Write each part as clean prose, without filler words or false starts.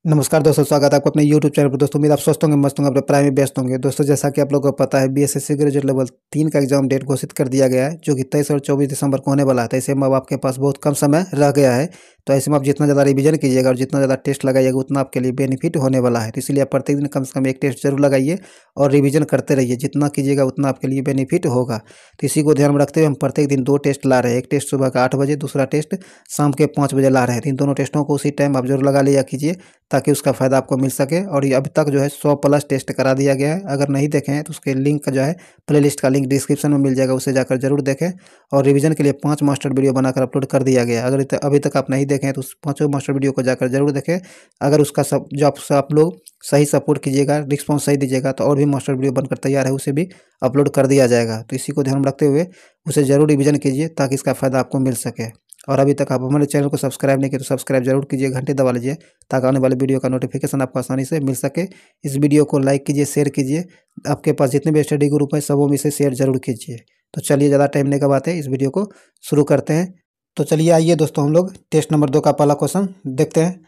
नमस्कार दोस्तों, स्वागत है आपको अपने YouTube चैनल पर। दोस्तों उम्मीद आप स्वस्थ होंगे, मस्त होंगे, अपने पढ़ाई में व्यस्त होंगे। दोस्तों जैसा कि आप लोगों को पता है, बीएसएससी ग्रेजुएट लेवल 3 का एग्जाम डेट घोषित कर दिया गया है, जो कि 23 और 24 दिसंबर को होने वाला है। तो ऐसे में अब आपके पास बहुत कम समय रह गया है। तो ऐसे में आप जितना ज़्यादा रिवीजन कीजिएगा और जितना ज़्यादा टेस्ट लगाइएगा, उतना आपके लिए बेनिफिट होने वाला है। तो इसलिए आप प्रत्येक दिन कम से कम एक टेस्ट जरूर लगाइए और रिवीजन करते रहिए। जितना कीजिएगा उतना आपके लिए बेनिफिट होगा। तो इसी को ध्यान में रखते हुए हम प्रत्येक दिन 2 टेस्ट ला रहे हैं। एक टेस्ट सुबह का 8 बजे, दूसरा टेस्ट शाम के 5 बजे ला रहे हैं। तो इन दोनों टेस्टों को उसी टाइम आप जरूर लगा लिया कीजिए, ताकि उसका फ़ायदा आपको मिल सके। और ये अभी तक जो है 100 प्लस टेस्ट करा दिया गया है। अगर नहीं देखे हैं तो उसके लिंक का जो है प्लेलिस्ट का लिंक डिस्क्रिप्शन में मिल जाएगा, उसे जाकर जरूर देखें। और रिवीजन के लिए 5 मास्टर वीडियो बनाकर अपलोड कर दिया गया है। अगर अभी तक आप नहीं देखे हैं तो उस 5 मास्टर वीडियो को जाकर जरूर देखें। अगर उसका सब जो आप लोग सही सपोर्ट कीजिएगा, रिस्पॉन्स सही दीजिएगा, तो और भी मास्टर वीडियो बनकर तैयार है, उसे भी अपलोड कर दिया जाएगा। तो इसी को ध्यान में रखते हुए उसे जरूर रिवीजन कीजिए, ताकि इसका फ़ायदा आपको मिल सके। और अभी तक आप हमारे चैनल को सब्सक्राइब नहीं किए तो सब्सक्राइब जरूर कीजिए, घंटी दबा लीजिए, ताकि आने वाले वीडियो का नोटिफिकेशन आपको आसानी से मिल सके। इस वीडियो को लाइक कीजिए, शेयर कीजिए। आपके पास जितने भी स्टडी ग्रुप हैं सबों में इसे शेयर जरूर कीजिए। तो चलिए, ज़्यादा टाइम नहीं गवाते, इस वीडियो को शुरू करते हैं। तो चलिए आइए दोस्तों, हम लोग टेस्ट नंबर 2 का पहला क्वेश्चन देखते हैं।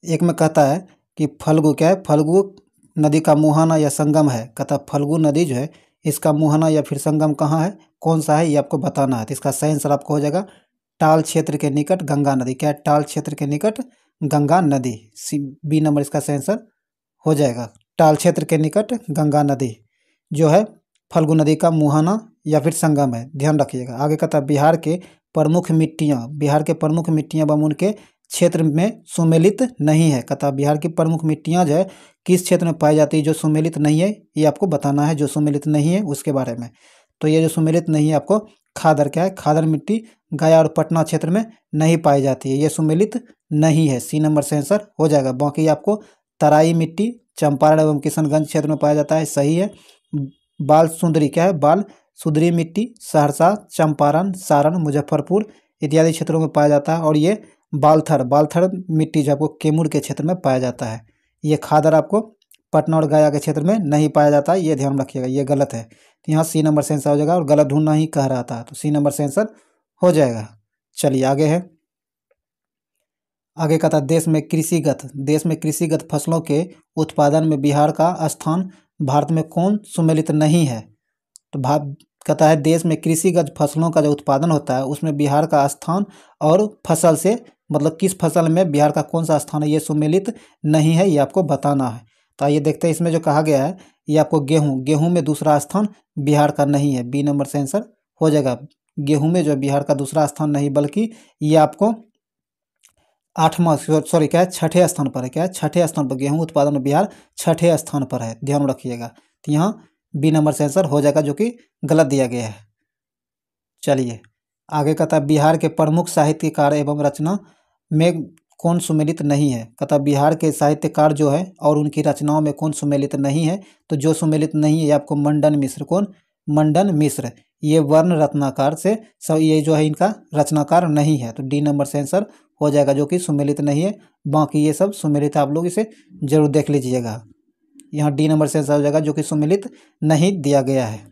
एक में कहता है कि फल्गु क्या है, फल्गु नदी का मुहाना या संगम है। कहता है फल्गु नदी जो है, इसका मुहाना या फिर संगम कहाँ है, कौन सा है, ये आपको बताना है। तो इसका सही आंसर आपको हो जाएगा टाल क्षेत्र के निकट गंगा नदी। क्या है, टाल क्षेत्र के निकट गंगा नदी। बी नंबर इसका सही आंसर हो जाएगा। टाल क्षेत्र के निकट गंगा नदी जो है फल्गु नदी का मुहाना या फिर संगम है, ध्यान रखिएगा। आगे कहता है बिहार के प्रमुख मिट्टियाँ, बिहार के प्रमुख मिट्टियाँ व उनके क्षेत्र में सुमेलित नहीं है। कहता है बिहार की प्रमुख मिट्टियाँ जो है किस क्षेत्र में पाई जाती है, जो सुमेलित नहीं है, ये आपको बताना है। जो सुमेलित नहीं है उसके बारे में। तो ये जो सुमेलित नहीं है, आपको खादर क्या है, खादर मिट्टी गया और पटना क्षेत्र में नहीं पाई जाती है, ये सुमेलित नहीं है। सी नंबर से आंसर हो जाएगा। बाकी आपको तराई मिट्टी चंपारण एवं किशनगंज क्षेत्र में पाया जाता है, सही है। बाल सुंदरी क्या है, बाल सुंदरी मिट्टी सहरसा, चंपारण, सारण, मुजफ्फरपुर इत्यादि क्षेत्रों में पाया जाता है। और ये बालथर, बालथर मिट्टी जो आपको कैमूर के क्षेत्र में पाया जाता है। ये खादर आपको पटना और गया के क्षेत्र में नहीं पाया जाता है, ये ध्यान रखिएगा, ये गलत है। तो यहाँ सी नंबर से आंसर हो जाएगा। और गलत ढूंढना ही कह रहा था, तो सी नंबर से आंसर हो जाएगा। चलिए आगे है। आगे का था देश में कृषिगत फसलों के उत्पादन में बिहार का स्थान भारत में कौन सुमेलित नहीं है। तो भाग कहता है देश में कृषिगत फसलों का जो उत्पादन होता है उसमें बिहार का स्थान, और फसल से मतलब किस फसल में बिहार का कौन सा स्थान है, ये सुमेलित नहीं है, ये आपको बताना है। तो आइए देखते हैं, इसमें जो कहा गया है ये आपको गेहूं में दूसरा स्थान बिहार का नहीं है। बी नंबर से आंसर हो जाएगा। गेहूं में जो बिहार का दूसरा स्थान नहीं, बल्कि ये आपको 8वां सॉरी क्या है, 6ठे स्थान पर है। क्या है, 6ठे स्थान पर गेहूं उत्पादन में बिहार 6ठे स्थान पर है, ध्यान रखिएगा। तो यहाँ बी नंबर से आंसर हो जाएगा, जो कि गलत दिया गया है। चलिए आगे कहता है बिहार के प्रमुख साहित्यकार एवं रचना में कौन सुमेलित नहीं है। कहता है बिहार के साहित्यकार जो है और उनकी रचनाओं में कौन सुमेलित नहीं है। तो जो सुमेलित नहीं है ये आपको मंडन मिश्र, कौन, मंडन मिश्र, ये वर्ण रत्नाकार से सब, ये जो है इनका रचनाकार नहीं है। तो डी नंबर से आंसर हो जाएगा, जो कि सुमेलित नहीं है। बाकी ये सब सुमेलित है, आप लोग इसे जरूर देख लीजिएगा। यहाँ डी नंबर से आंसर हो जाएगा, जो कि सुमेलित नहीं दिया गया है।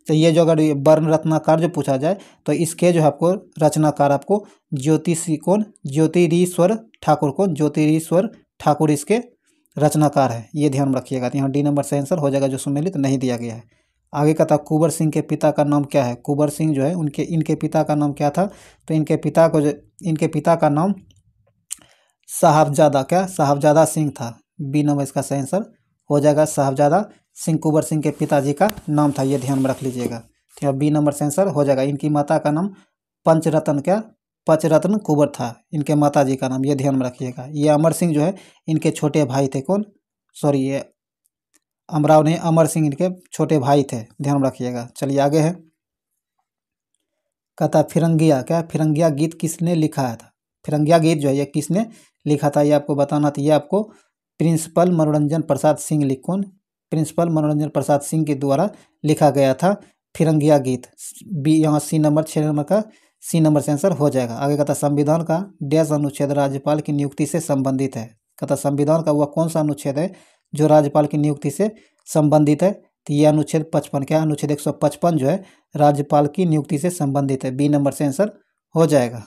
तो ये जो अगर ये वर्ण रत्नाकार जो पूछा जाए तो इसके जो है आपको रचनाकार आपको ज्योतिषी कौन, ज्योतिरीश्वर ठाकुर, कौन, ज्योतिरीश्वर ठाकुर इसके रचनाकार है, ये ध्यान रखिएगा। तो यहाँ डी नंबर से आंसर हो जाएगा, जो सुमेलित नहीं दिया गया है। आगे का था कुंवर सिंह के पिता का नाम क्या है। कुंवर सिंह जो है इनके पिता का नाम क्या था। तो इनके पिता का नाम साहबजादा, क्या, साहबजादा सिंह था। बी नंबर इसका सही आंसर हो जाएगा। साहबजादा सिंह कुंवर सिंह के पिताजी का नाम था, ये ध्यान में रख लीजिएगा। ठीक है, बी नंबर से आंसर हो जाएगा। इनकी माता का नाम पंचरत्न, क्या, पंचरत्न कुंवर था इनके माता जी का नाम, ये ध्यान में रखिएगा। ये अमर सिंह जो है इनके छोटे भाई थे, कौन, सॉरी ये अमराव नहीं, अमर सिंह इनके छोटे भाई थे, ध्यान में रखिएगा। चलिए आगे है। कहता है फिरंगिया, क्या, फिरंगिया गीत किसने लिखा है था। फिरंगिया गीत जो है ये किसने लिखा था, ये आपको बताना था। ये आपको प्रिंसिपल मनोरंजन प्रसाद सिंह कौन, प्रिंसिपल मनोरंजन प्रसाद सिंह के द्वारा लिखा गया था फिरंगिया गीत। बी यहाँ सी नंबर 6 नंबर का सी नंबर से आंसर हो जाएगा। आगे कहता संविधान का डैश अनुच्छेद राज्यपाल की नियुक्ति से संबंधित है। कहता संविधान का वह कौन सा अनुच्छेद है जो राज्यपाल की नियुक्ति से संबंधित है। तो ये अनुच्छेद 55, क्या, अनुच्छेद 155 जो है राज्यपाल की नियुक्ति से संबंधित है। बी नंबर से आंसर हो जाएगा।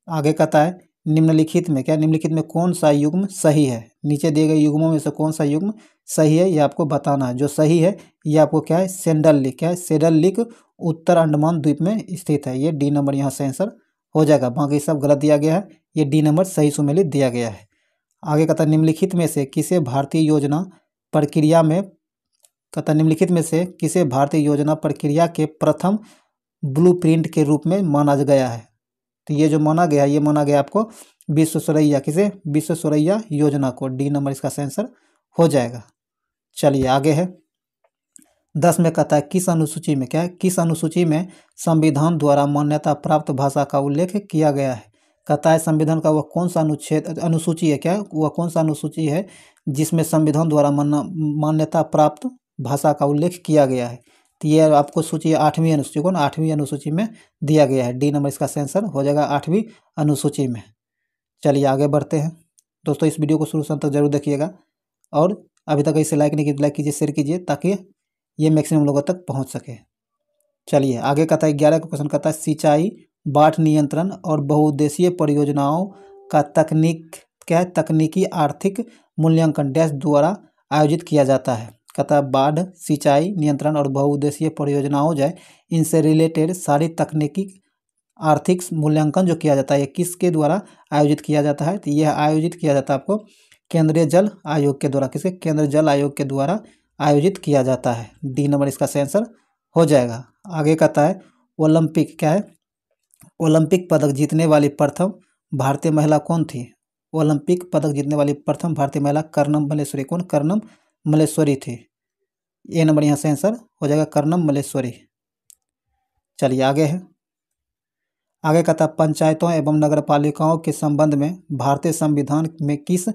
आगे कहता है निम्नलिखित में क्या, निम्नलिखित में कौन सा युग्म सही है, नीचे दिए गए युग्मों में से कौन सा युग्म सही है ये आपको बताना है। जो सही है ये आपको क्या है, सेंडल लिक, क्या है सेडल लिक उत्तर अंडमान द्वीप में स्थित है। ये डी नंबर यहाँ से आंसर हो जाएगा, बाकी सब गलत दिया गया है, ये डी नंबर सही सुमेलित दिया गया है। आगे कहता है निम्नलिखित में से किसे भारतीय योजना प्रक्रिया में, कहता है निम्नलिखित में से किसे भारतीय योजना प्रक्रिया के प्रथम ब्लूप्रिंट के रूप में माना गया है। तो ये जो माना गया, ये माना गया आपको विश्व सुरैया, किसे, विश्व सुरैया योजना को, डी नंबर इसका आंसर हो जाएगा। चलिए आगे है 10 में कहता है किस अनुसूची में, क्या है, किस अनुसूची में संविधान द्वारा मान्यता प्राप्त भाषा का उल्लेख किया गया है। कहता है संविधान का वह कौन सा अनुच्छेद, अनुसूची है, क्या वह कौन सा अनुसूची है जिसमें संविधान द्वारा मान्यता प्राप्त भाषा का उल्लेख किया गया है। तो ये आपको सूची 8वीं अनुसूची को, 8वीं अनुसूची में दिया गया है, डी नंबर इसका आंसर हो जाएगा 8वीं अनुसूची में। चलिए आगे बढ़ते हैं दोस्तों, इस वीडियो को शुरू से अंत तक जरूर देखिएगा, और अभी तक इसे लाइक नहीं किया लाइक कीजिए, शेयर कीजिए, ताकि ये मैक्सिमम लोगों तक पहुंच सके। चलिए आगे कहता है 11 का क्वेश्चन कहता है सिंचाई, बाढ़ नियंत्रण और बहुउद्देशीय परियोजनाओं का तकनीक, क्या है, तकनीकी आर्थिक मूल्यांकन डैश द्वारा आयोजित किया जाता है। कहता है बाढ़, सिंचाई नियंत्रण और बहुउद्देशीय परियोजनाओं जो है इनसे रिलेटेड सारी तकनीकी आर्थिक मूल्यांकन जो किया जाता है ये किसके द्वारा आयोजित किया जाता है। तो यह आयोजित किया जाता है आपको केंद्रीय जल आयोग के द्वारा, किसके, केंद्रीय जल आयोग के द्वारा आयोजित किया जाता है, डी नंबर इसका आंसर हो जाएगा। आगे कहता है ओलंपिक, क्या है, ओलंपिक पदक जीतने वाली प्रथम भारतीय महिला कौन थी। ओलंपिक पदक जीतने वाली प्रथम भारतीय महिला कर्णम मल्लेश्वरी, कौन, कर्णम मल्लेश्वरी थी। ए नंबर यहाँ से आंसर हो जाएगा कर्णम मल्लेश्वरी। चलिए आगे है, आगे कहता है पंचायतों एवं नगरपालिकाओं के संबंध में भारतीय संविधान में किस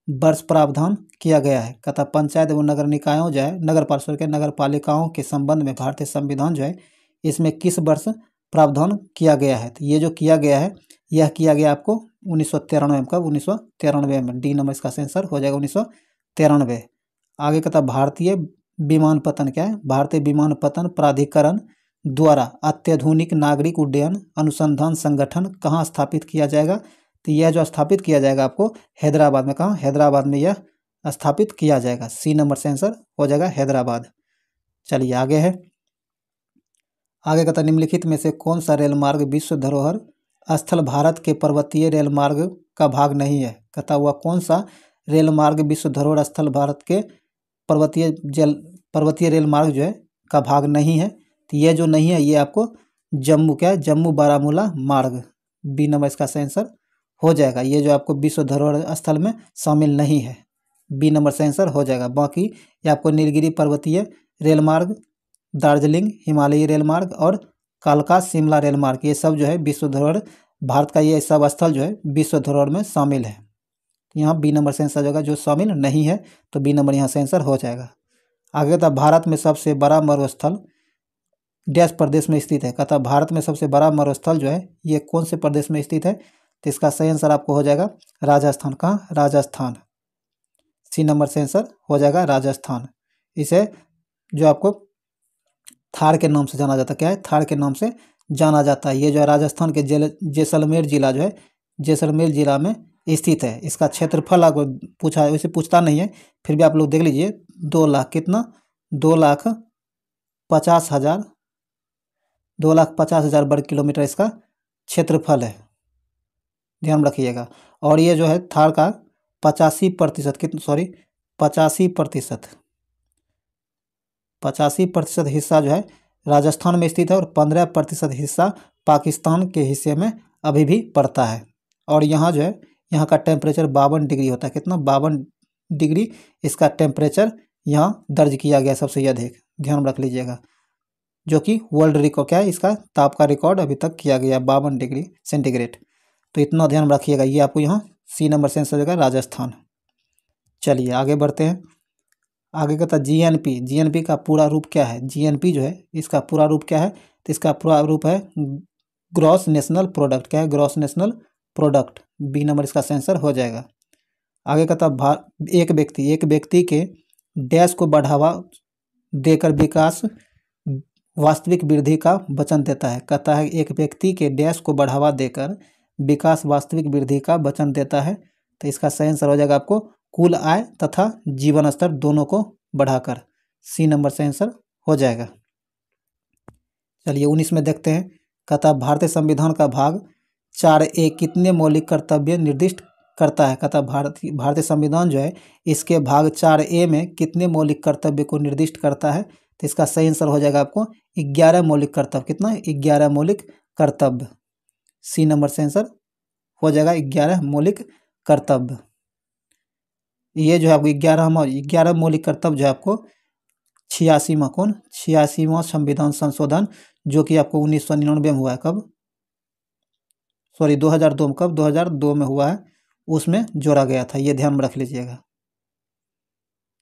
वर्ष प्रावधान किया गया है। कहता पंचायत एवं नगर निकायों जो है, नगर पालिकाओं के संबंध में भारतीय संविधान जो है इसमें किस वर्ष प्रावधान किया गया है। तो ये जो किया गया है यह किया गया आपको 1993 में, कब, 1993 में, डी नंबर इसका आंसर हो जाएगा 1993। आगे कहता भारतीय विमानपत्तन, क्या है, भारतीय विमानपत्तन प्राधिकरण द्वारा अत्याधुनिक नागरिक उड्डयन अनुसंधान संगठन कहाँ स्थापित किया जाएगा। तो यह जो स्थापित किया जाएगा आपको हैदराबाद में, कहाँ, हैदराबाद में यह स्थापित किया जाएगा, सी नंबर से आंसर हो जाएगा हैदराबाद। चलिए आगे है, आगे कहता निम्नलिखित में से कौन सा रेल मार्ग विश्व धरोहर स्थल भारत के पर्वतीय रेल मार्ग का भाग नहीं है। कहता हुआ कौन सा रेल मार्ग विश्व धरोहर स्थल भारत के पर्वतीय रेल मार्ग जो है का भाग नहीं है। तो ये जो नहीं है ये आपको जम्मू, क्या है, जम्मू बारामूला मार्ग, बी नंबर इसका आंसर हो जाएगा। ये जो आपको विश्व धरोहर स्थल में शामिल नहीं है, बी नंबर से आंसर हो जाएगा। बाकी ये आपको नीलगिरी पर्वतीय रेल मार्ग, दार्जिलिंग हिमालयी रेल मार्ग और कालका शिमला रेल मार्ग, ये सब जो है विश्व धरोहर, भारत का ये सब स्थल जो है विश्व धरोहर में शामिल है। यहाँ बी नंबर से आंसर हो जाएगा, जो शामिल नहीं है तो बी नंबर यहाँ से आंसर हो जाएगा। आगे था भारत में सबसे बड़ा मरुस्थल डैश प्रदेश में स्थित है। कहता भारत में सबसे बड़ा मरुस्थल जो है ये कौन से प्रदेश में स्थित है। तो इसका सही आंसर आपको हो जाएगा राजस्थान, कहाँ, राजस्थान, सी नंबर से आंसर हो जाएगा राजस्थान। इसे जो आपको थार के नाम से जाना जाता है, क्या है, थार के नाम से जाना जाता है। ये जो है राजस्थान के जैसलमेर जिला जो है, जैसलमेर जिला में स्थित है। इसका क्षेत्रफल आपको पूछा है, वैसे पूछता नहीं है, फिर भी आप लोग देख लीजिए, 2 लाख कितना, 2,50,000 2,50,000 वर्ग किलोमीटर इसका क्षेत्रफल है, ध्यान रखिएगा। और ये जो है थार का 85% कितना, सॉरी 85% हिस्सा जो है राजस्थान में स्थित है और 15% हिस्सा पाकिस्तान के हिस्से में अभी भी पड़ता है। और यहाँ जो है यहाँ का टेम्परेचर 52 डिग्री होता है, कितना, 52 डिग्री इसका टेम्परेचर यहाँ दर्ज किया गया सबसे अधिक, ध्यान रख लीजिएगा, जो कि वर्ल्ड रिकॉर्ड, क्या है, इसका ताप का रिकॉर्ड अभी तक किया गया 52 डिग्री सेंटीग्रेड। तो इतना ध्यान रखिएगा, ये आपको यहाँ सी नंबर से आंसर हो जाएगा राजस्थान। चलिए आगे बढ़ते हैं, आगे कहता है जीएनपी, जीएनपी का पूरा रूप क्या है। जीएनपी जो है इसका पूरा रूप क्या है। तो इसका पूरा रूप है ग्रॉस नेशनल प्रोडक्ट, क्या है, gross national product, B number इसका आंसर हो जाएगा। आगे कहता एक व्यक्ति के डैश को बढ़ावा देकर विकास वास्तविक वृद्धि का वचन देता है। कहता है एक व्यक्ति के डैश को बढ़ावा देकर विकास वास्तविक वृद्धि का वचन देता है। तो इसका सही आंसर हो जाएगा आपको कुल आय तथा जीवन स्तर दोनों को बढ़ाकर। सी नंबर सही आंसर हो जाएगा। चलिए 19 में देखते हैं। कहता भारतीय संविधान का भाग 4A कितने मौलिक कर्तव्य निर्दिष्ट करता है। कहता भारतीय संविधान जो है इसके भाग 4A में कितने मौलिक कर्तव्य को निर्दिष्ट करता है। तो इसका सही आंसर हो जाएगा आपको 11 मौलिक कर्तव्य। कितना? 11 मौलिक कर्तव्य। सी नंबर से आंसर हो जाएगा 11 मौलिक कर्तव्य। ये जो है आपको 11 मौलिक कर्तव्य जो है आपको 86वां संविधान संशोधन जो कि आपको 1999 में हुआ है। कब? सॉरी 2002 में। कब? 2002 में हुआ है, उसमें जोड़ा गया था। ये ध्यान में रख लीजिएगा।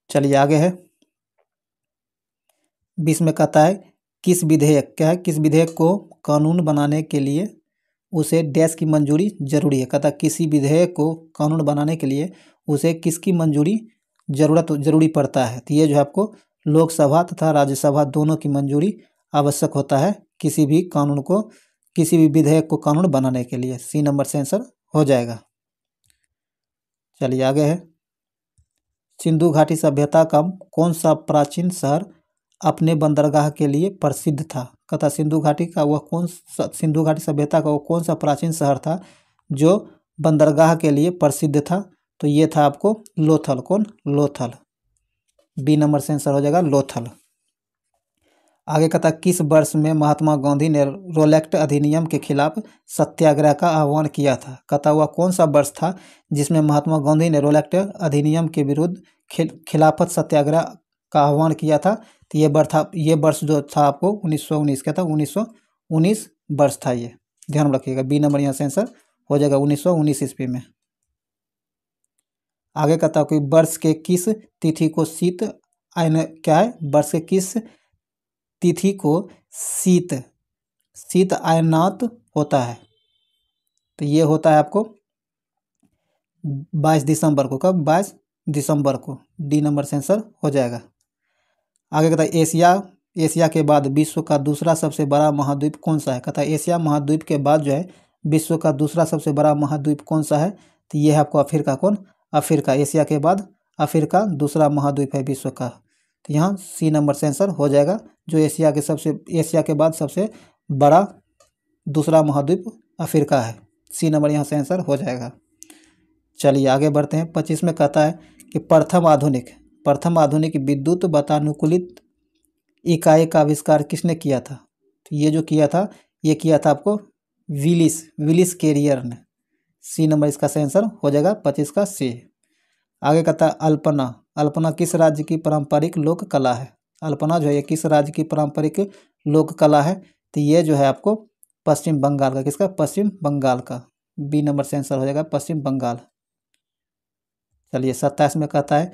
चलिए आगे है 20 में कहता है किस विधेयक किस विधेयक को कानून बनाने के लिए उसे डैश की मंजूरी जरूरी है। कहता किसी विधेयक को कानून बनाने के लिए उसे किसकी मंजूरी जरूरी पड़ता है। तो ये जो है आपको लोकसभा तथा राज्यसभा दोनों की मंजूरी आवश्यक होता है किसी भी विधेयक को कानून बनाने के लिए। सी नंबर से आंसर हो जाएगा। चलिए आगे है सिंधु घाटी सभ्यता का कौन सा प्राचीन शहर अपने बंदरगाह के लिए प्रसिद्ध था। कहता सिंधु घाटी सभ्यता का वो कौन सा प्राचीन शहर था जो बंदरगाह के लिए प्रसिद्ध था। तो ये था आपको लोथल। कौन? लोथल। बी नंबर से आंसर हो जाएगा लोथल। आगे कहता किस वर्ष में महात्मा गांधी ने रोलेक्ट अधिनियम के खिलाफ सत्याग्रह का आह्वान किया था। कहता हुआ कौन सा वर्ष था जिसमें महात्मा गांधी ने रोलेक्ट अधिनियम के विरुद्ध खिलाफत सत्याग्रह का आह्वान किया था। तो ये वर्ष जो था आपको 1919 का था। 1919 वर्ष था ये, ध्यान रखिएगा। बी नंबर यहाँ से आंसर हो जाएगा 1919 ईस्वी में। आगे कहता कि वर्ष के किस तिथि को शीत आयनात होता है। तो ये होता है आपको 22 दिसंबर को। कब? 22 दिसंबर को। डी नंबर से आंसर हो जाएगा। आगे कहता है एशिया के बाद विश्व का दूसरा सबसे बड़ा महाद्वीप कौन सा है। कहता है एशिया महाद्वीप के बाद जो है विश्व का दूसरा सबसे बड़ा महाद्वीप कौन सा है। तो ये है आपको अफ्रीका। कौन? अफ्रीका। एशिया के बाद अफ्रीका दूसरा महाद्वीप है विश्व का। तो यहाँ सी नंबर से आंसर हो जाएगा। जो एशिया के बाद सबसे बड़ा दूसरा महाद्वीप अफ्रीका है। सी नंबर यहाँ से आंसर हो जाएगा। चलिए आगे बढ़ते हैं। 25 में कहता है कि प्रथम आधुनिक विद्युत वातानुकूलित इकाई का आविष्कार किसने किया था। तो ये जो किया था आपको विलिस कैरियर ने। सी नंबर इसका सही आंसर हो जाएगा 25 का सी। आगे कहता है अल्पना किस राज्य की पारंपरिक लोक कला है। अल्पना जो है ये किस राज्य की पारंपरिक लोक कला है। तो ये जो है आपको पश्चिम बंगाल का। किसका? पश्चिम बंगाल का। बी नंबर से आंसर हो जाएगा पश्चिम बंगाल। चलिए 27 में कहता है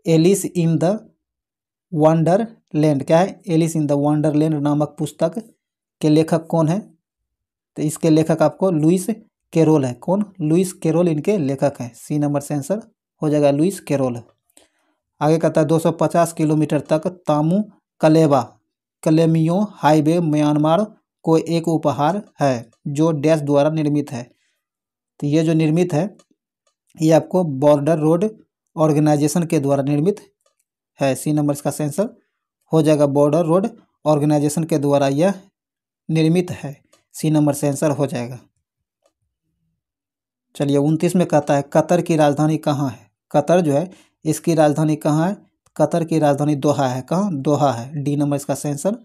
एलिस इन द वंडरलैंड। क्या है? एलिस इन द वंडरलैंड नामक पुस्तक के लेखक कौन है। तो इसके लेखक आपको लुइस कैरोल है। कौन? लुइस कैरोल इनके लेखक हैं। सी नंबर से आंसर हो जाएगा लुइस कैरोल। आगे कहता है 250 किलोमीटर तक तामू कलेमियो हाईवे म्यांमार को एक उपहार है जो डैश द्वारा निर्मित है। तो ये जो निर्मित है ये आपको बॉर्डर रोड ऑर्गेनाइजेशन के द्वारा निर्मित है। सी नंबर इसका आंसर हो जाएगा बॉर्डर रोड ऑर्गेनाइजेशन के द्वारा यह निर्मित है। सी नंबर से आंसर हो जाएगा। चलिए 29 में कहता है कतर की राजधानी कहाँ है। कतर जो है इसकी राजधानी कहाँ है। कतर की राजधानी दोहा है। कहाँ? दोहा है। डी नंबर इसका आंसर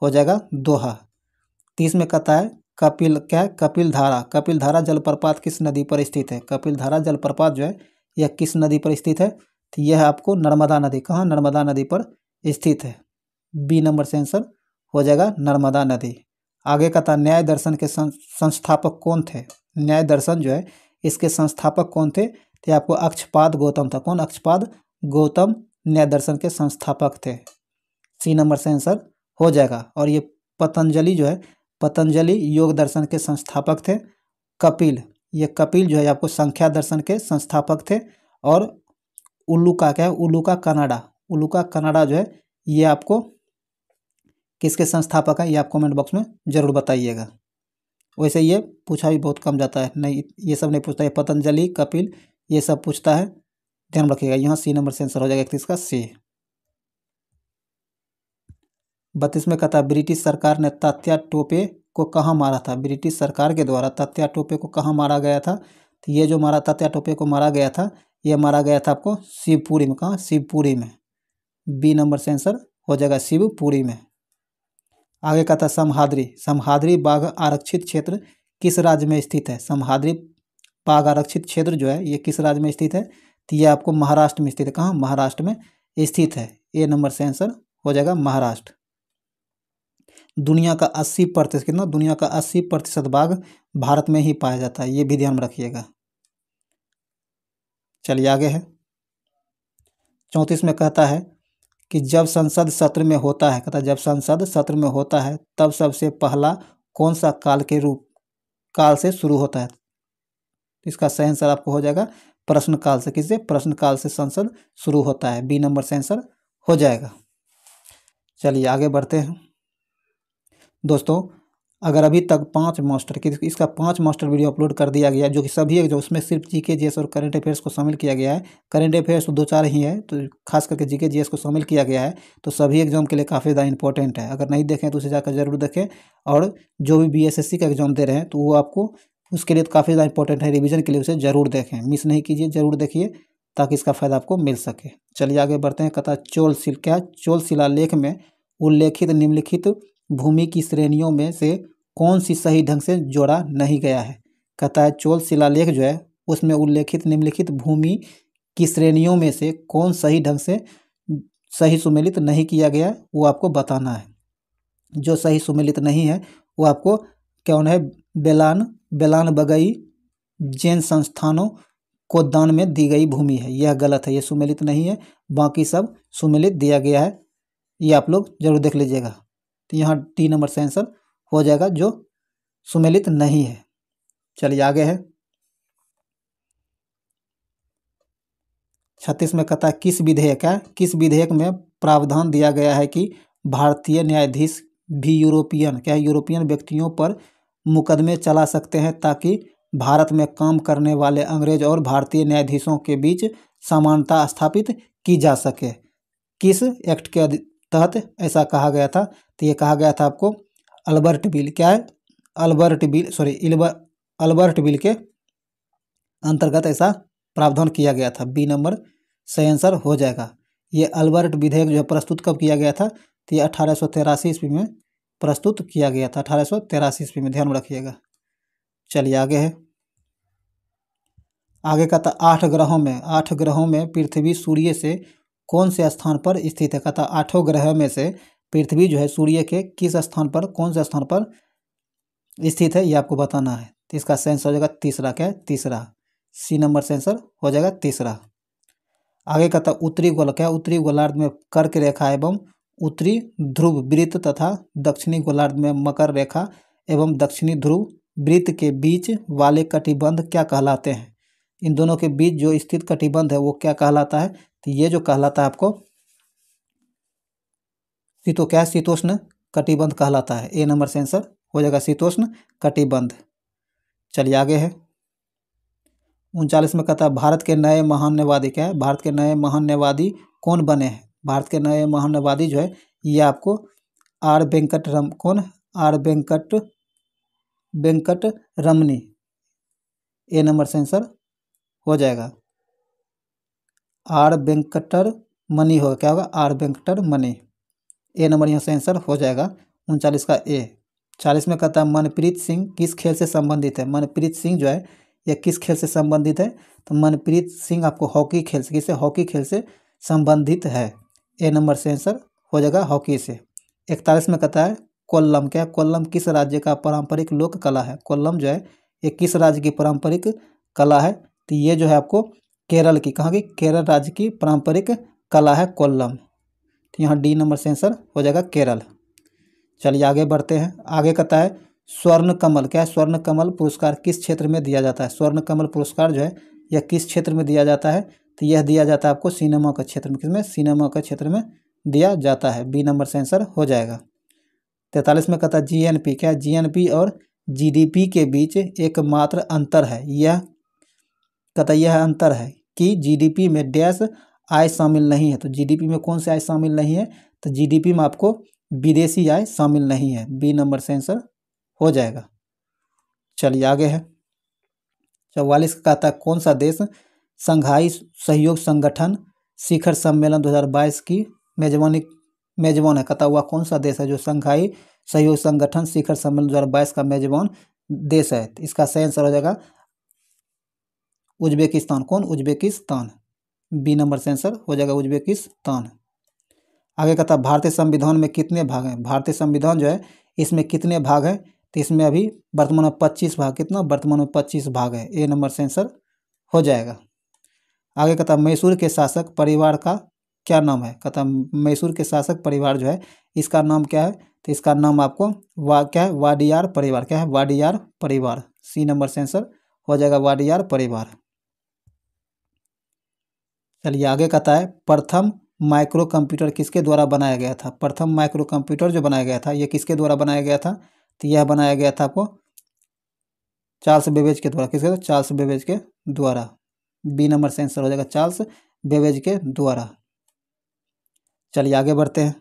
हो जाएगा दोहा। 30 में कहता है कपिल धारा जलप्रपात किस नदी पर स्थित है। कपिल धारा जलप्रपात जो है यह किस नदी पर स्थित है। तो यह आपको नर्मदा नदी। कहाँ? नर्मदा नदी पर स्थित है। बी नंबर से आंसर हो जाएगा नर्मदा नदी। आगे कहता न्याय दर्शन के संस्थापक कौन थे। न्याय दर्शन जो है इसके संस्थापक कौन थे। तो आपको अक्षपाद गौतम था। कौन? अक्षपाद गौतम न्याय दर्शन के संस्थापक थे। सी नंबर से आंसर हो जाएगा। और ये पतंजलि जो है पतंजलि योग दर्शन के संस्थापक थे। कपिल जो है आपको संख्या दर्शन के संस्थापक थे। और उल्लूका कनाडा जो है ये आपको किसके संस्थापक है। ये आप कमेंट बॉक्स में जरूर बताइएगा। वैसे ये पूछा भी बहुत कम जाता है, नहीं ये सब नहीं पूछता है। पतंजलि, कपिल, ये सब पूछता है, ध्यान रखिएगा। यहाँ सी नंबर से आंसर हो जाएगा 31 का सी। 32 में कहता है ब्रिटिश सरकार ने तात्या टोपे को कहाँ मारा था। ब्रिटिश सरकार के द्वारा तात्या टोपे को कहाँ मारा गया था। तो ये जो मारा तात्या टोपे को मारा गया था, ये मारा गया था आपको शिवपुरी में। कहाँ? शिवपुरी में। बी नंबर से आंसर हो जाएगा शिवपुरी में। आगे कहता है समहाद्री। समहाद्री बाघ आरक्षित क्षेत्र किस राज्य में स्थित है। समहाद्री बाघ आरक्षित क्षेत्र जो है ये किस राज्य में स्थित है। तो ये आपको महाराष्ट्र में स्थित है। कहाँ? महाराष्ट्र में स्थित है। ए नंबर से आंसर हो जाएगा महाराष्ट्र। दुनिया का 80% कितना? दुनिया का 80% बाघ भारत में ही पाया जाता है, ये भी ध्यान में रखिएगा। चलिए आगे है 34 में कहता है कि जब संसद सत्र में होता है, कहता है जब संसद सत्र में होता है तब सबसे पहला कौन सा काल से शुरू होता है। इसका सही आंसर आपको हो जाएगा प्रश्नकाल से। किससे? प्रश्नकाल से संसद शुरू होता है। बी नंबर से आंसर हो जाएगा। चलिए आगे बढ़ते हैं दोस्तों। अगर अभी तक 5 मास्टर की इसका 5 मास्टर वीडियो अपलोड कर दिया गया, जो कि सभी है, जो उसमें सिर्फ जीके जीएस और करंट अफेयर्स को शामिल किया गया है। करंट अफेयर्स तो 2-4 ही है, तो खास करके जीके जीएस को शामिल किया गया है, तो सभी एग्जाम के लिए काफ़ी ज़्यादा इंपॉर्टेंट है। अगर नहीं देखें तो उसे जाकर जरूर देखें। और जो भी बीएसएससी का एग्जाम दे रहे हैं तो वो आपको उसके लिए काफ़ी ज़्यादा इंपॉर्टेंट है, रिविजन के लिए उसे जरूर देखें, मिस नहीं कीजिए, जरूर देखिए ताकि इसका फ़ायदा आपको मिल सके। चलिए आगे बढ़ते हैं। कहता चोल शिलालेख में उल्लेखित निम्नलिखित भूमि की श्रेणियों में से कौन सी सही ढंग से जोड़ा नहीं गया है। कहता है चोल शिलालेख जो है उसमें उल्लेखित निम्नलिखित भूमि की श्रेणियों में से कौन सही ढंग से सही सुमेलित नहीं किया गया, वो आपको बताना है। जो सही सुमेलित नहीं है वो आपको कौन है? बेलान बगई जैन संस्थानों को दान में दी गई भूमि है, यह गलत है, यह सुमेलित नहीं है। बाकी सब सुमेलित दिया गया है, ये आप लोग जरूर देख लीजिएगा। तो यहाँ डी नंबर से आंसर हो जाएगा जो सुमेलित नहीं है। चलिए आगे है 36 में कहता है किस विधेयक में प्रावधान दिया गया है कि भारतीय न्यायाधीश भी यूरोपियन व्यक्तियों पर मुकदमे चला सकते हैं ताकि भारत में काम करने वाले अंग्रेज और भारतीय न्यायाधीशों के बीच समानता स्थापित की जा सके। किस एक्ट के तहत ऐसा कहा गया था। तो ये कहा गया था आपको अल्बर्ट बिल के अंतर्गत ऐसा प्रावधान किया गया था। बी नंबर सही आंसर हो जाएगा। ये अल्बर्ट विधेयक जो है प्रस्तुत कब किया गया था। तो ये 1883 ईस्वी में प्रस्तुत किया गया था, 1883 ईस्वी में, ध्यान में रखिएगा। चलिए आगे है। आगे का था 8 ग्रहों में पृथ्वी सूर्य से कौन से स्थान पर स्थित है। कहता 8 ग्रह में से पृथ्वी जो है सूर्य के किस स्थान पर, कौन से स्थान पर स्थित है, ये आपको बताना है। तो इसका सेंस हो जाएगा तीसरा। क्या है? तीसरा। सी नंबर से आंसर हो जाएगा तीसरा। आगे कहता उत्तरी गोलार्ध में कर्क रेखा एवं उत्तरी ध्रुव वृत्त तथा दक्षिणी गोलार्ध में मकर रेखा एवं दक्षिणी ध्रुव वृत्त के बीच वाले कटिबंध क्या कहलाते हैं। इन दोनों के बीच जो स्थित कटिबंध है वो क्या कहलाता है। तो ये जो कहलाता है आपको शीतोष्ण कटिबंध कहलाता है। ए नंबर से आंसर हो जाएगा शीतोष्ण कटिबंध। चलिए आगे है 39 में कहता है भारत के नए महान्यवादी क्या है। भारत के नए महान्यवादी कौन बने हैं। भारत के नए महान्यवादी जो है ये आपको R Venkataramani. A number से आंसर हो जाएगा आर वेंकटर मनी होगा। क्या होगा? R Venkataramani. A number यहाँ से आंसर हो जाएगा 39 का ए। 40 में कहता है मनप्रीत सिंह किस खेल से संबंधित है। मनप्रीत सिंह जो है यह किस खेल से संबंधित है। तो मनप्रीत सिंह आपको हॉकी खेल से, किससे? हॉकी खेल से संबंधित है। ए नंबर से आंसर हो जाएगा हॉकी से। 41 में कहता है कोल्लम क्या है। कोल्लम किस राज्य का पारंपरिक लोक कला है। कोल्लम जो है ये किस राज्य की पारंपरिक कला है। तो ये जो है आपको केरल की, कहाँ की? केरल राज्य की पारंपरिक कला है कोल्लम। तो यहाँ डी नंबर से आंसर हो जाएगा केरल। चलिए आगे बढ़ते हैं। आगे कहता है स्वर्ण कमल क्या है। स्वर्ण कमल पुरस्कार किस क्षेत्र में दिया जाता है। स्वर्ण कमल पुरस्कार जो है यह किस क्षेत्र में दिया जाता है। तो यह दिया जाता है आपको सिनेमा के क्षेत्र में। किसमें? सिनेमा के क्षेत्र में दिया जाता है। बी नंबर से आंसर हो जाएगा। 43 में कहता है जीएनपी क्या है। जीएनपी और जीडीपी के बीच एकमात्र अंतर है, यह कहता यह अंतर है कि जीडीपी में डैश आय शामिल नहीं है। तो जीडीपी में कौन से आय शामिल नहीं है? तो जीडीपी में आपको विदेशी आय शामिल नहीं है। बी नंबर से आंसर हो जाएगा। चलिए आगे है 44 का कहता है कौन सा देश संघाई सहयोग संगठन शिखर सम्मेलन 2022 की मेजबान है? कहता हुआ कौन सा देश है जो संघाई सहयोग संगठन शिखर सम्मेलन 2022 का मेजबान देश है? तो इसका सही आंसर हो जाएगा उज्बेकिस्तान। कौन? उज्बेकिस्तान। बी नंबर से आंसर हो जाएगा उज्बेकिस्तान। आगे कहता है भारतीय संविधान में कितने भाग हैं? भारतीय संविधान जो है इसमें कितने भाग हैं? तो इसमें अभी वर्तमान में 25 भाग। कितना? वर्तमान में 25 भाग है। ए नंबर से आंसर हो जाएगा। आगे कहता है मैसूर के शासक परिवार का क्या नाम है? कहता मैसूर के शासक परिवार जो है इसका नाम क्या है? तो इसका नाम आपको क्या है? वाडियार परिवार। क्या है? वाडियार परिवार। सी नंबर से आंसर हो जाएगा वाडियार परिवार। चलिए आगे कहता है प्रथम माइक्रो कंप्यूटर किसके द्वारा बनाया गया था? प्रथम माइक्रो कंप्यूटर जो बनाया गया था ये किसके द्वारा बनाया गया था? तो यह बनाया गया था आपको चार्ल्स बेबेज के द्वारा। किसके? चार्ल्स बेबेज के द्वारा। बी नंबर से आंसर हो जाएगा चार्ल्स बेबेज के द्वारा। चलिए आगे बढ़ते हैं।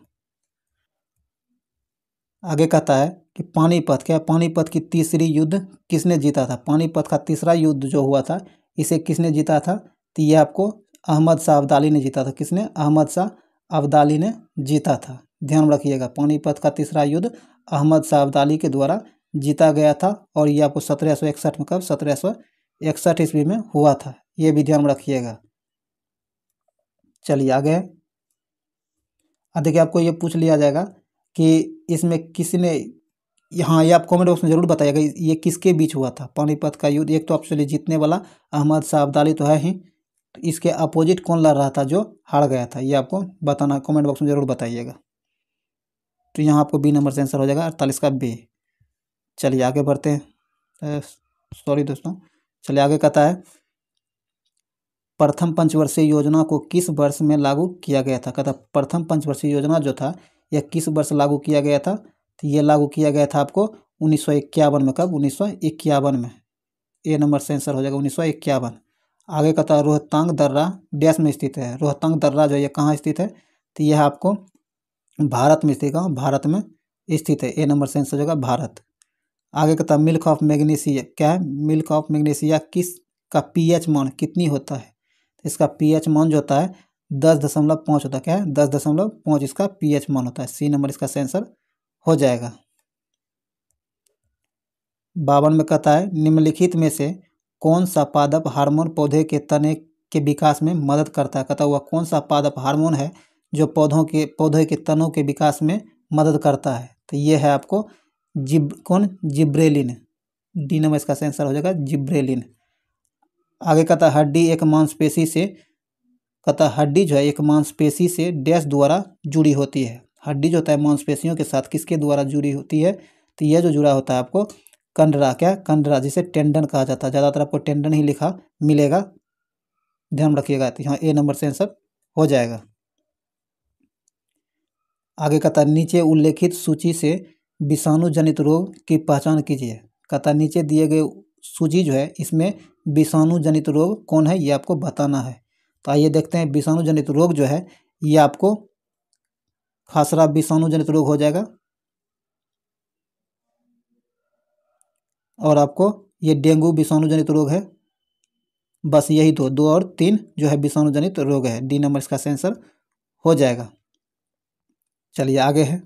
आगे कहता है कि पानीपत, क्या पानीपत की तीसरी युद्ध किसने जीता था? पानीपत का तीसरा युद्ध जो हुआ था इसे किसने जीता था? तो यह आपको अहमद शाह अब्दाली ने जीता था। किसने? अहमद शाह अब्दाली ने जीता था। ध्यान रखिएगा पानीपत का तीसरा युद्ध अहमद शाह अब्दाली के द्वारा जीता गया था और ये आपको 1761 में, कब? 1761 ईस्वी में हुआ था। ये भी ध्यान रखिएगा। चलिए आगे देखिए आपको ये पूछ लिया जाएगा कि इसमें किसने, हाँ ये आप कमेंट बॉक्स में जरूर बताइएगा ये किसके बीच हुआ था पानीपत का युद्ध। एक तो आप चलिए जीतने वाला अहमद शाह अब्दाली तो है ही, तो इसके अपोजिट कौन लड़ रहा था जो हार गया था? ये आपको बताना, कमेंट बॉक्स में जरूर बताइएगा। तो यहाँ आपको बी नंबर से आंसर हो जाएगा 48 का बी। चलिए आगे बढ़ते हैं। सॉरी दोस्तों। चलिए आगे कहता है प्रथम पंचवर्षीय योजना को किस वर्ष में लागू किया गया था? कहता प्रथम पंचवर्षीय योजना जो था यह किस वर्ष लागू किया गया था? तो ये लागू किया गया था आपको 1951 में। कब? 1951 में। ए नंबर से आंसर हो जाएगा 1951। आगे कहता है रोहतांग दर्रा डैश में स्थित है? रोहतांग दर्रा जो ये कहाँ स्थित है? तो यह आपको भारत में स्थित है। भारत में स्थित है। ए नंबर से आंसर हो जाएगा भारत। आगे कहता है मिल्क ऑफ मैग्नीशिया, क्या है? मिल्क ऑफ मैग्नीशिया किस का पीएच मान कितनी होता है? इसका पीएच मान जो होता है 10.5 होता है। क्या है? 10.5 इसका पीएच मान होता है। सी नंबर इसका आंसर हो जाएगा। 52 में कहता है निम्नलिखित में से कौन सा पादप हार्मोन पौधे के तने के विकास में मदद करता है? कहता हुआ कौन सा पादप हार्मोन है जो पौधे के तनों के विकास में मदद करता है? तो ये है आपको जिब्रेलिन। डी नंबर इसका आंसर हो जाएगा जिब्रेलिन। आगे कहता है हड्डी एक मांसपेशी से, कहता है हड्डी जो है एक मांसपेशी से डैश द्वारा जुड़ी होती है? हड्डी जो होता है मांसपेशियों के साथ किसके द्वारा जुड़ी होती है? तो यह जो जुड़ा होता है आपको कंडरा, क्या? कंडरा, जिसे टेंडन कहा जाता है। ज़्यादातर आपको टेंडन ही लिखा मिलेगा, ध्यान रखिएगा। तो यहाँ ए नंबर से आंसर हो जाएगा। आगे कहता है नीचे उल्लेखित सूची से विषाणु जनित रोग की पहचान कीजिए। कहता है नीचे दिए गए सूची जो है इसमें विषाणु जनित रोग कौन है ये आपको बताना है। तो आइए देखते हैं विषाणु जनित रोग जो है ये आपको खसरा विषाणु जनित रोग हो जाएगा और आपको ये डेंगू विषाणु जनित रोग है। बस यही दो और 3 जो है विषाणु जनित रोग है। डी नंबर इसका आंसर हो जाएगा। चलिए आगे है।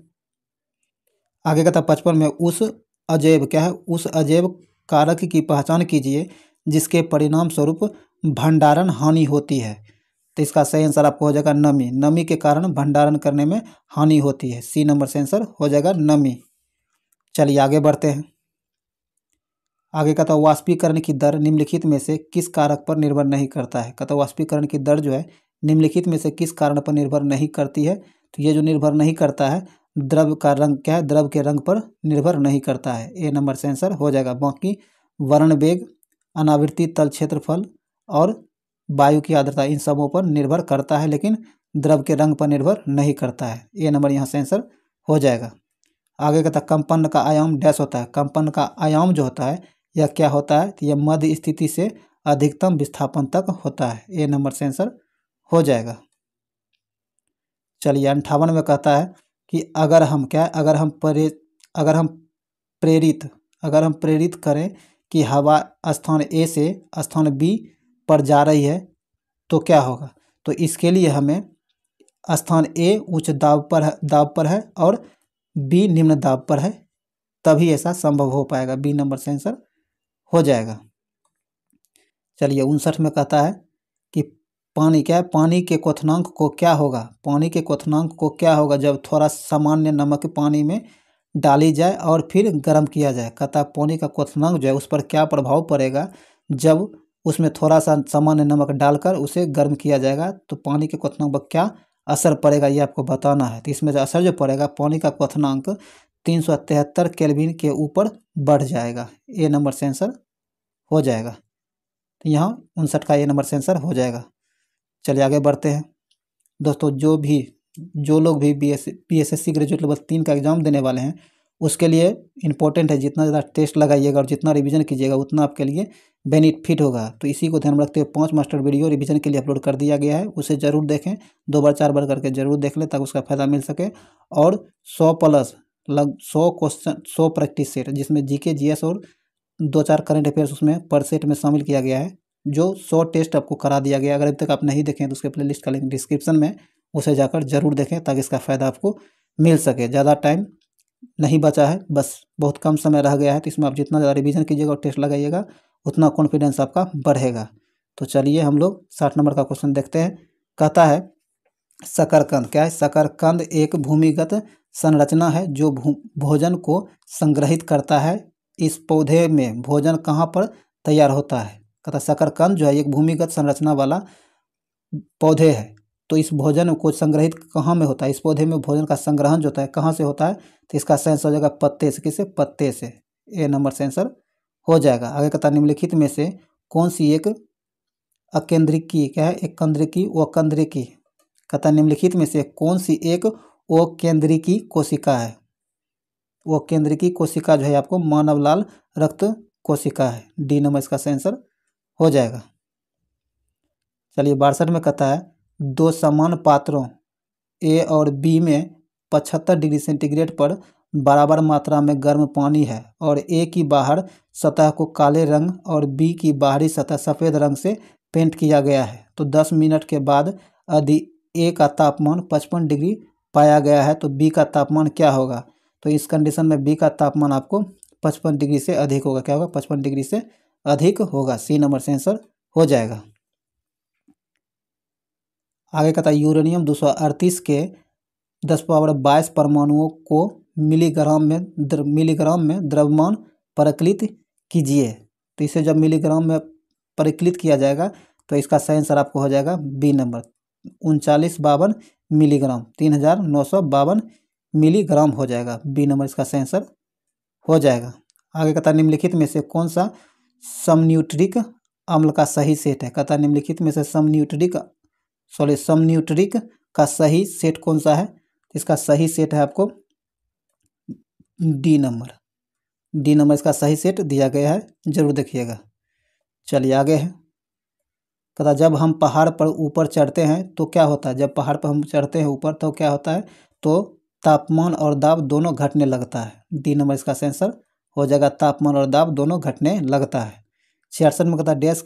आगे कहता 55 में उस अजैव, क्या है? उस अजैव कारक की पहचान कीजिए जिसके परिणाम स्वरूप भंडारण हानि होती है। तो इसका सही आंसर आपको हो जाएगा नमी। नमी के कारण भंडारण करने में हानि होती है। सी नंबर से आंसर हो जाएगा नमी। चलिए आगे बढ़ते हैं। आगे कहता है वाष्पीकरण की दर निम्नलिखित में से किस कारक पर निर्भर नहीं करता है? कहता वाष्पीकरण की दर जो है निम्नलिखित में से किस कारण पर निर्भर नहीं करती है? तो ये जो निर्भर नहीं करता है द्रव का रंग, क्या है? द्रव के रंग पर निर्भर नहीं करता है। ए नंबर से आंसर हो जाएगा। बाकी वर्ण वेग, अनावृत्ति तल क्षेत्रफल और वायु की आर्द्रता इन सबों पर निर्भर करता है लेकिन द्रव के रंग पर निर्भर नहीं करता है। ए नंबर यहाँ से आंसर हो जाएगा। आगे कहता है कंपन का आयाम डैश होता है। कंपन का आयाम जो होता है यह क्या होता है, तो यह मध्य स्थिति से अधिकतम विस्थापन तक होता है। ए नंबर से आंसर हो जाएगा। चलिए 58 में कहता है कि अगर हम क्या है, अगर हम प्रेरित करें कि हवा स्थान ए से स्थान बी पर जा रही है तो क्या होगा। तो इसके लिए हमें स्थान ए उच्च दाब पर है और बी निम्न दाब पर है, तभी ऐसा संभव हो पाएगा। बी नंबर से आंसर हो जाएगा। चलिए 59 में कहता है कि पानी क्या है, पानी के क्वथनांक को क्या होगा, पानी के क्वथनांक को क्या होगा जब थोड़ा सामान्य नमक पानी में डाली जाए और फिर गर्म किया जाए। कहता है पानी का क्वथनांक जो है उस पर क्या प्रभाव पड़ेगा जब उसमें थोड़ा सा सामान्य नमक डालकर उसे गर्म किया जाएगा, तो पानी के क्वथनांक पर क्या असर पड़ेगा ये आपको बताना है। तो इसमें जो असर जो पड़ेगा, पानी का क्वथनांक 373 केल्विन के ऊपर बढ़ जाएगा। ए नंबर से आंसर हो जाएगा। तो यहाँ 59 का ए नंबर से आंसर हो जाएगा। चलिए आगे बढ़ते हैं दोस्तों। जो लोग भी BSSC ग्रेजुएट लेवल 3 का एग्ज़ाम देने वाले हैं उसके लिए इम्पोर्टेंट है, जितना ज़्यादा टेस्ट लगाइएगा और जितना रिवीजन कीजिएगा उतना आपके लिए बेनिफिट होगा। तो इसी को ध्यान में रखते हुए 5 मास्टर वीडियो रिवीजन के लिए अपलोड कर दिया गया है, उसे ज़रूर देखें, 2 बार 4 बार करके ज़रूर देख लें ताकि उसका फ़ायदा मिल सके। और 100 प्लस 100 क्वेश्चन 100 प्रैक्टिस सेट जिसमें GK GS और 2-4 करंट अफेयर्स उसमें पर सेट में शामिल किया गया है, जो 100 टेस्ट आपको करा दिया गया। अगर अभी तक आप नहीं देखें तो उसके प्लेलिस्ट का लिंक डिस्क्रिप्शन में, उसे जाकर जरूर देखें ताकि इसका फ़ायदा आपको मिल सके। ज़्यादा टाइम नहीं बचा है, बस बहुत कम समय रह गया है, तो इसमें आप जितना ज़्यादा रिवीजन कीजिएगा और टेस्ट लगाइएगा उतना कॉन्फिडेंस आपका बढ़ेगा। तो चलिए हम लोग 60 नंबर का क्वेश्चन देखते हैं। कहता है शकरकंद क्या है, शकरकंद एक भूमिगत संरचना है जो भोजन को संग्रहित करता है। इस पौधे में भोजन कहाँ पर तैयार होता है। कहता शकरकंद जो है एक भूमिगत संरचना वाला पौधे है, तो इस भोजन को संग्रहित कहाँ में होता है, इस पौधे में भोजन का संग्रहण जो होता है कहाँ से होता है, तो इसका सही आंसर हो जाएगा पत्ते से। किसे, पत्ते से। ए नंबर से आंसर हो जाएगा। आगे कहता निम्नलिखित में से कौन सी एक अकेंद्रिकी क्या है, एक केंद्रिकी व केंद्रिकी। कहता निम्नलिखित में से कौन सी एक ओ केंद्रिकी कोशिका है। वो केंद्रिकी कोशिका जो है आपको मानव लाल रक्त कोशिका है। डी नंबर इसका सही आंसर हो जाएगा। चलिए 62 में कहता है दो समान पात्रों ए और बी में 75 डिग्री सेंटीग्रेड पर बराबर मात्रा में गर्म पानी है और ए की बाहर सतह को काले रंग और बी की बाहरी सतह सफ़ेद रंग से पेंट किया गया है। तो 10 मिनट के बाद यदि ए का तापमान 55 डिग्री पाया गया है तो बी का तापमान क्या होगा। तो इस कंडीशन में बी का तापमान आपको 55 डिग्री से अधिक होगा। क्या होगा, 55 डिग्री से अधिक होगा। सी नंबर से आंसर हो जाएगा। आगे कहता है यूरेनियम 238 के 10⁻22 परमाणुओं को मिलीग्राम में द्रव्यमान परिकलित कीजिए। तो इसे जब मिलीग्राम में परिकलित किया जाएगा तो इसका सही आंसर आपको हो जाएगा बी नंबर 3952 मिलीग्राम, 3952 मिलीग्राम हो जाएगा। बी नंबर इसका सही आंसर हो जाएगा। आगे कहता है निम्नलिखित में से कौन सा समन्यूट्रिक अम्ल का सही सेट है। कहता है निम्नलिखित में से समन्यूट्रिक का सही सेट कौन सा है। इसका सही सेट है आपको डी नंबर इसका सही सेट दिया गया है, जरूर देखिएगा। चलिए आगे है। कहता जब हम पहाड़ पर ऊपर चढ़ते हैं तो क्या होता है। जब पहाड़ पर हम चढ़ते हैं ऊपर तो क्या होता है, तो तापमान और दाब दोनों घटने लगता है। डी नंबर इसका आंसर हो जाएगा, तापमान और दाब दोनों घटने लगता है। 66 में कहता है डैश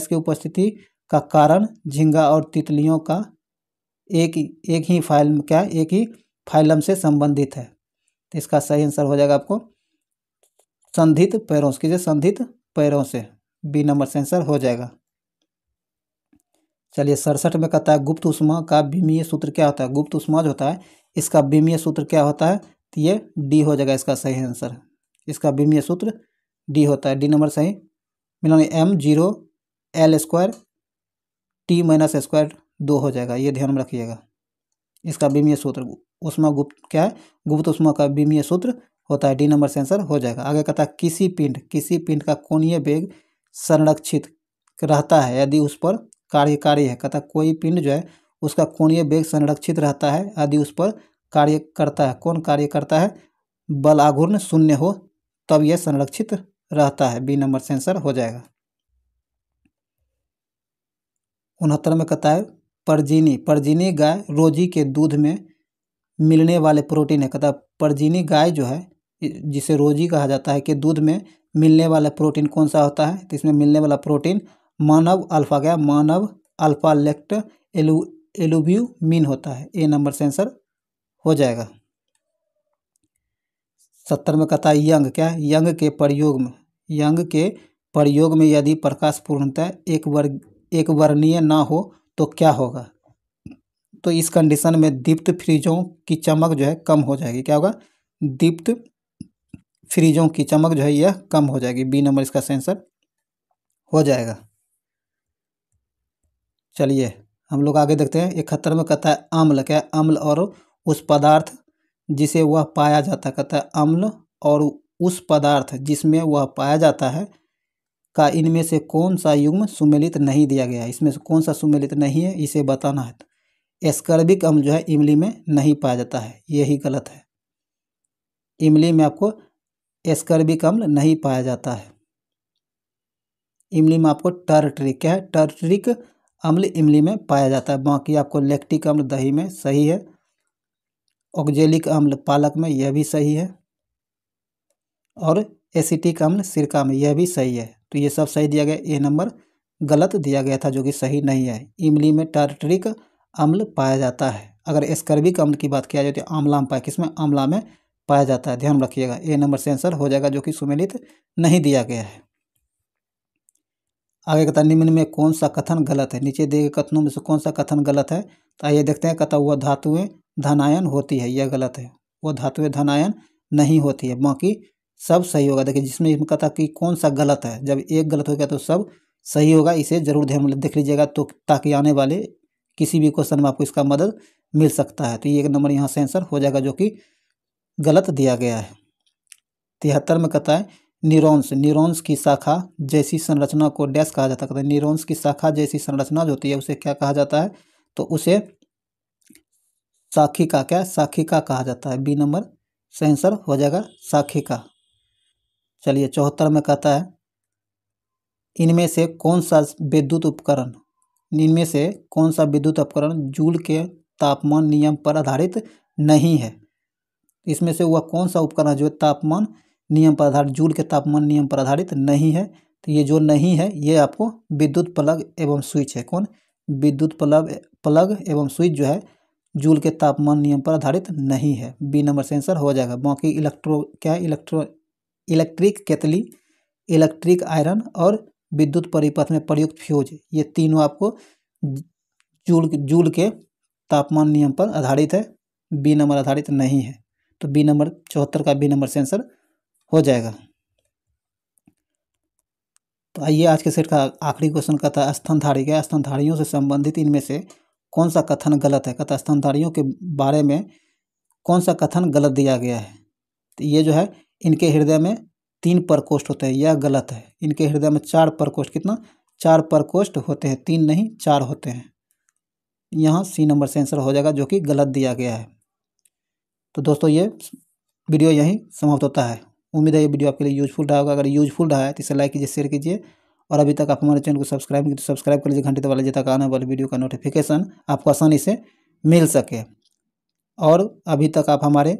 की उपस्थिति का कारण झींगा और तितलियों का एक ही फाइलम से संबंधित है। तो इसका सही आंसर हो जाएगा आपको संधित पैरों से। बी नंबर से आंसर हो जाएगा। चलिए 67 में कहता है गुप्त ऊष्मा का विमीय सूत्र क्या होता है। गुप्त ऊष्मा जो होता है इसका विमीय सूत्र क्या होता है, तो ये डी हो जाएगा इसका सही आंसर। इसका विमीय सूत्र डी होता है। डी नंबर सही मिलान m0l² t-2 2 हो जाएगा। ये ध्यान में रखिएगा। इसका विमीय सूत्र ऊष्मा गुप्त क्या है, गुप्त ऊष्मा का विमीय सूत्र होता है। डी नंबर से आंसर हो जाएगा। आगे कहता है किसी पिंड का कोणीय वेग संरक्षित रहता है यदि उस पर कार्यकारी है। कहता कोई पिंड जो है उसका कोणीय वेग संरक्षित रहता है यदि उस पर कार्य करता है? कौन कार्य करता है? बल आघूर्ण शून्य हो तब यह संरक्षित रहता है। बी नंबर से आंसर हो जाएगा। 69 में कहता है परजीनी। परजीनी गाय रोजी के दूध में मिलने वाले प्रोटीन है। कहता है परजीनी गाय जो है जिसे रोजी कहा जाता है के दूध में मिलने वाला प्रोटीन कौन सा होता है? तो इसमें मिलने वाला प्रोटीन मानव अल्फा क्या? मानव अल्फा लेक्ट एल्ब्यूमिन होता है। ए नंबर से आंसर हो जाएगा। 70 में कहता है यंग क्या? यंग के प्रयोग में यदि प्रकाश पूर्णतः एक वर्णीय ना हो तो क्या होगा? तो इस कंडीशन में दीप्त फ्रीजों की चमक जो है कम हो जाएगी। क्या होगा? दीप्त फ्रीजों की चमक जो है यह कम हो जाएगी। बी नंबर इसका आंसर हो जाएगा। चलिए हम लोग आगे देखते हैं। 71 में कहता है अम्ल क्या? अम्ल और उस पदार्थ जिसे वह पाया जाता है। कहता है अम्ल और उस पदार्थ जिसमें वह पाया जाता है का इनमें से कौन सा युग्म सुमेलित नहीं दिया गया है? इसमें से कौन सा सुमेलित नहीं है इसे बताना है। एस्कर्बिक अम्ल जो है इमली में नहीं पाया जाता है, यही गलत है। इमली में आपको एस्कर्बिक अम्ल नहीं पाया जाता है। इमली में आपको टर्टरिक क्या है? टर्टरिक अम्ल इमली में पाया जाता है। बाकी आपको लैक्टिक अम्ल दही में सही है। ऑक्जेलिक अम्ल पालक में, यह भी सही है। और एसिटिक अम्ल सिरका में, यह भी सही है। तो ये सब सही दिया गया। ए नंबर गलत दिया गया था जो कि सही नहीं है। इमली में टार्टरिक अम्ल पाया जाता है। अगर एस्कर्बिक अम्ल की बात किया जाए तो आंवला में पाया, किसमें? आंवला में पाया जाता है। ध्यान रखिएगा। ए नंबर से आंसर हो जाएगा जो कि सुमेलित नहीं दिया गया है। आगे कहता है निम्न में कौन सा कथन गलत है? नीचे दिए गए कथनों में से कौन सा कथन गलत है? तो आइए देखते हैं। कहता वह धातुएं धनायन होती है, यह गलत है। वो धातुएं धनायन नहीं होती है, बाकी सब सही होगा। देखिए जिसमें इसमें कहता कि कौन सा गलत है, जब एक गलत हो गया तो सब सही होगा। इसे जरूर ध्यान में देख लीजिएगा तो ताकि आने वाले किसी भी क्वेश्चन में आपको इसका मदद मिल सकता है। तो ये एक नंबर यहाँ से आंसर हो जाएगा जो कि गलत दिया गया है। 73 में कहता है न्यूरॉन्स की शाखा जैसी संरचना को डैश कहा जाता है। कहता है न्यूरॉन्स की शाखा जैसी संरचना जो होती है उसे क्या कहा जाता है? तो उसे शाखिका क्या? शाखिका कहा जाता है। बी नंबर से आंसर हो जाएगा शाखिका। चलिए 74 में कहता है इनमें से कौन सा विद्युत उपकरण जूल के तापमान नियम पर आधारित नहीं है? इसमें से वह कौन सा उपकरण है जो तापमान नियम पर आधारित, जूल के तापमान नियम पर आधारित नहीं है? तो ये जो नहीं है ये आपको विद्युत प्लग एवं स्विच है। कौन? विद्युत प्लग एवं स्विच जो है जूल के तापमान नियम पर आधारित नहीं है। बी नंबर से आंसर हो जाएगा। बाकी इलेक्ट्रिक केतली, इलेक्ट्रिक आयरन और विद्युत परिपथ में प्रयुक्त फ्यूज, ये तीनों आपको जूल के तापमान नियम पर आधारित है। बी नंबर आधारित नहीं है। तो बी नंबर 74 का बी नंबर से आंसर हो जाएगा। तो आइए आज के सेट का आखिरी क्वेश्चन कहता है स्तनधारी क्या? स्तनधारियों से संबंधित इनमें से कौन सा कथन गलत है? कहता है स्तनधारियों के बारे में कौन सा कथन गलत दिया गया है? तो ये जो है इनके हृदय में 3 प्रकोष्ठ होते हैं, यह गलत है। इनके हृदय में 4 प्रकोष्ठ, कितना? 4 प्रकोष्ठ होते हैं, 3 नहीं 4 होते हैं। यहाँ सी नंबर से आंसर हो जाएगा जो कि गलत दिया गया है। तो दोस्तों ये वीडियो यहीं समाप्त होता है। उम्मीद है ये वीडियो आपके लिए यूजफुल रहा होगा। अगर यूजफुल रहा है तो इसे लाइक कीजिए, शेयर कीजिए और अभी तक आप हमारे चैनल को सब्सक्राइब नहीं तो सब्सक्राइब कर लीजिए, घंटे दबा लीजिए ताकि आने वाले वीडियो का नोटिफिकेशन आपको आसानी से मिल सके। और अभी तक आप हमारे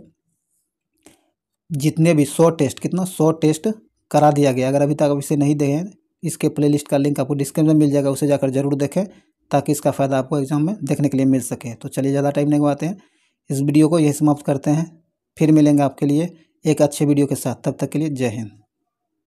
जितने भी 100 टेस्ट, कितना 100 टेस्ट करा दिया गया, अगर अभी तक आप इसे नहीं देखें इसके प्लेलिस्ट का लिंक आपको डिस्क्रिप्शन में मिल जाएगा, उसे जाकर जरूर देखें ताकि इसका फ़ायदा आपको एग्जाम में देखने के लिए मिल सके। तो चलिए ज़्यादा टाइम नहीं गवाते हैं, इस वीडियो को यही समाप्त करते हैं। फिर मिलेंगे आपके लिए एक अच्छे वीडियो के साथ। तब तक के लिए जय हिंद।